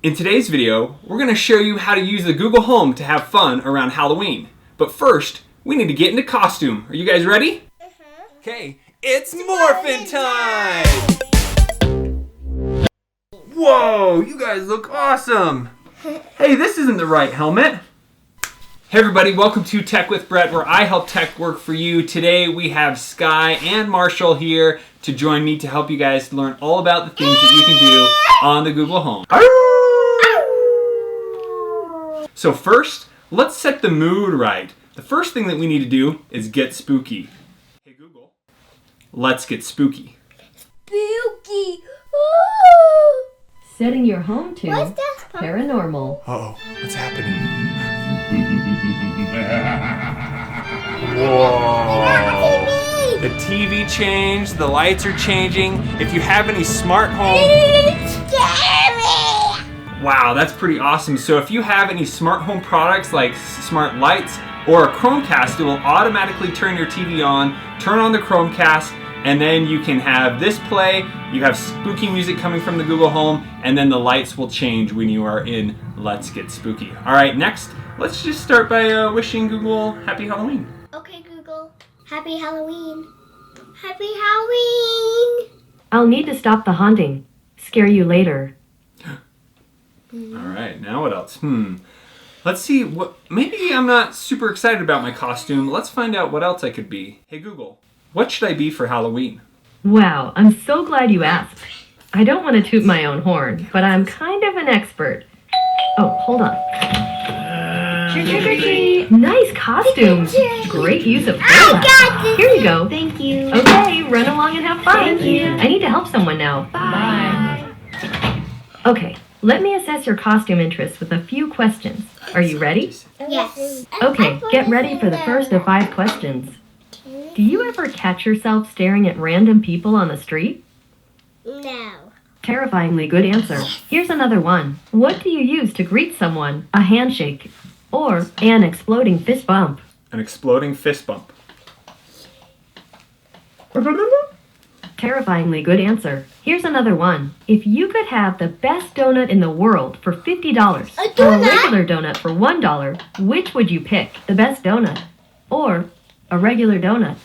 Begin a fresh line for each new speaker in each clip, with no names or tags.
In today's video, we're going to show you how to use the Google Home to have fun around Halloween. But first, we need to get into costume. Are you guys ready? Okay, it's morphin' time! Whoa, you guys look awesome! Hey, this isn't the right helmet. Hey everybody, welcome to Tech with Brett, where I help tech work for you. Today we have Sky and Marshall here to join me to help you guys learn all about the things that you can do on the Google Home. So first, let's set the mood right. The first thing that we need to do is get spooky. Hey Google, let's get spooky.
Spooky! Ooh.
Setting your home to
What's that?
paranormal.
Uh-oh, what's happening? Whoa! The TV changed, the lights are changing. If you have any smart home...
It's scary!
Wow, that's pretty awesome. So if you have any smart home products like smart lights or a Chromecast, it will automatically turn your TV on, turn on the Chromecast, and then you can have this play. You have spooky music coming from the Google Home, and then the lights will change when you are in Let's Get Spooky. All right, next, let's just start by wishing Google Happy Halloween.
Okay, Google. Happy Halloween. Happy Halloween!
I'll need to stop the haunting. Scare you later.
All right, now what else? Let's see, maybe I'm not super excited about my costume. Let's find out what else I could be. Hey Google, what should I be for Halloween?
Wow, I'm so glad you asked. I don't want to toot my own horn, but I'm kind of an expert. Oh, hold on. Nice costume. Great use of burlap. Here you go.
Thank you.
Okay, run along and have fun.
Thank you.
I need to help someone now. Bye. Okay, let me assess your costume interests with a few questions. Are you ready?
Yes.
Okay, get ready for the first of 5 questions. Do you ever catch yourself staring at random people on the street?
No.
Terrifyingly good answer. Here's another one. What do you use to greet someone? A handshake or an exploding fist bump?
An exploding fist bump.
Terrifyingly good answer. Here's another one. If you could have the best donut in the world for $50
A
or a
donut?
regular donut for $1, which would you pick? The best donut or a regular donut?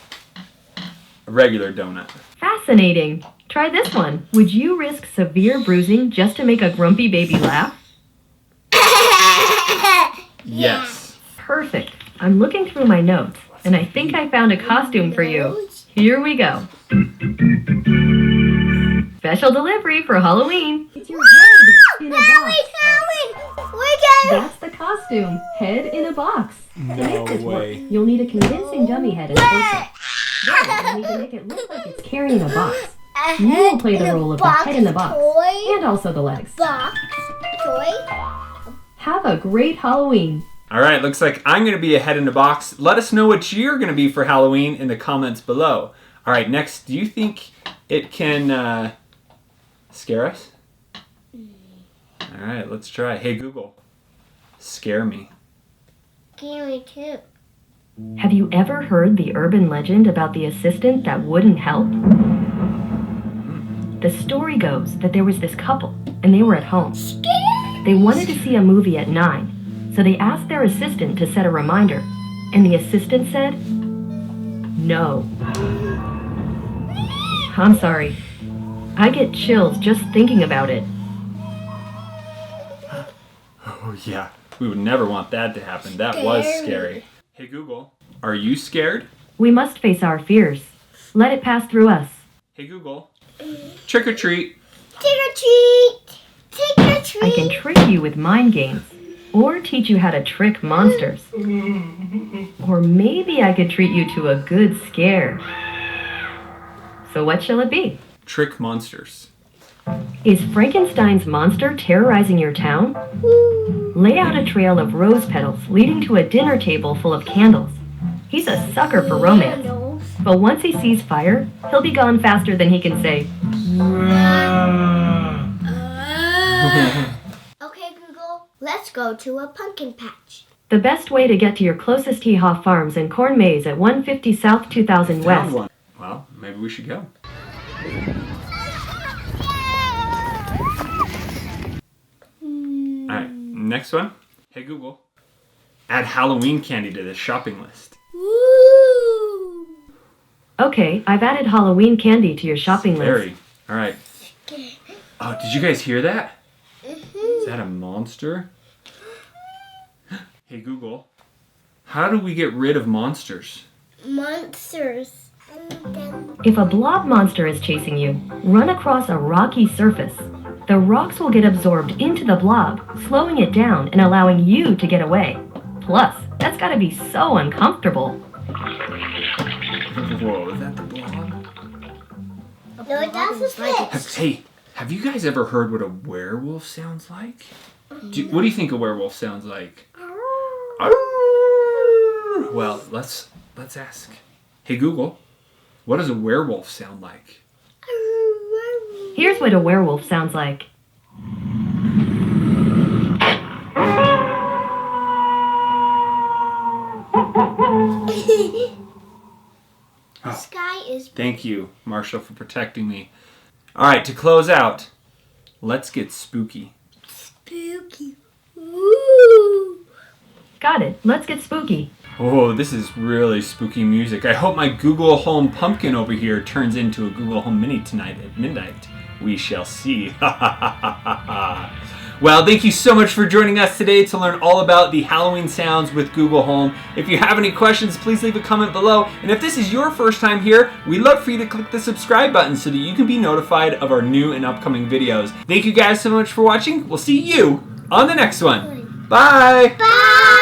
A regular donut.
Fascinating. Try this one. Would you risk severe bruising just to make a grumpy baby laugh?
Yes.
Perfect. I'm looking through my notes, and I think I found a costume for you. Here we go. Special delivery for Halloween. It's your head in a box. That's the costume. Head in a box. To
No
make this
way.
work, you'll need a convincing dummy head and torso. Then you'll need to make it look like it's carrying a box. You will play the role of the head in the box,
Toy.
and also the legs.
Box. Toy.
Have a great Halloween.
All right, looks like I'm going to be a head in a box. Let us know what you're going to be for Halloween in the comments below. All right, next, do you think it can scare us? All right, let's try. Hey, Google, scare me.
Scary too.
Have you ever heard the urban legend about the assistant that wouldn't help? The story goes that there was this couple, and they were at home. They wanted to see a movie at 9, so they asked their assistant to set a reminder, and the assistant said, no. I'm sorry. I get chills just thinking about it.
Oh, yeah. We would never want that to happen. That was scary. Hey, Google, are you scared?
We must face our fears. Let it pass through us.
Hey, Google, trick or treat.
Trick or treat. Trick or treat.
I can trick you with mind games, or teach you how to trick monsters. Or maybe I could treat you to a good scare. So what shall it be?
Trick monsters.
Is Frankenstein's monster terrorizing your town? Lay out a trail of rose petals leading to a dinner table full of candles. He's a sucker for romance, but once he sees fire, he'll be gone faster than he can say.
Okay, Google. Let's go to a pumpkin patch.
The best way to get to your closest Hee Haw Farms and Corn Maze at 150 South 2000 West.
Found one. Well, maybe we should go. Next one. Hey Google, add Halloween candy to this shopping list.
Woo!
Okay, I've added Halloween candy to your shopping list.
Scary. All right. Oh, did you guys hear that? Is that a monster? Hey Google, how do we get rid of monsters?
Monsters.
If a blob monster is chasing you, run across a rocky surface. The rocks will get absorbed into the blob, slowing it down and allowing you to get away. Plus, that's gotta be so uncomfortable.
Whoa, is that the blob?
No, that's a fish.
Hey, have you guys ever heard what a werewolf sounds like? What do you think a werewolf sounds like? Well, let's ask. Hey Google, what does a werewolf sound like?
Here's what a werewolf sounds like.
The sky is
Thank you, Marshall, for protecting me. All right, to close out, let's get spooky.
spooky. Woo!
Got it. Let's get spooky.
Oh, this is really spooky music. I hope my Google Home pumpkin over here turns into a Google Home Mini tonight at midnight. We shall see. Well, thank you so much for joining us today to learn all about the Halloween sounds with Google Home. If you have any questions, please leave a comment below. And if this is your first time here, we'd love for you to click the subscribe button so that you can be notified of our new and upcoming videos. Thank you guys so much for watching. We'll see you on the next one. Bye!
Bye!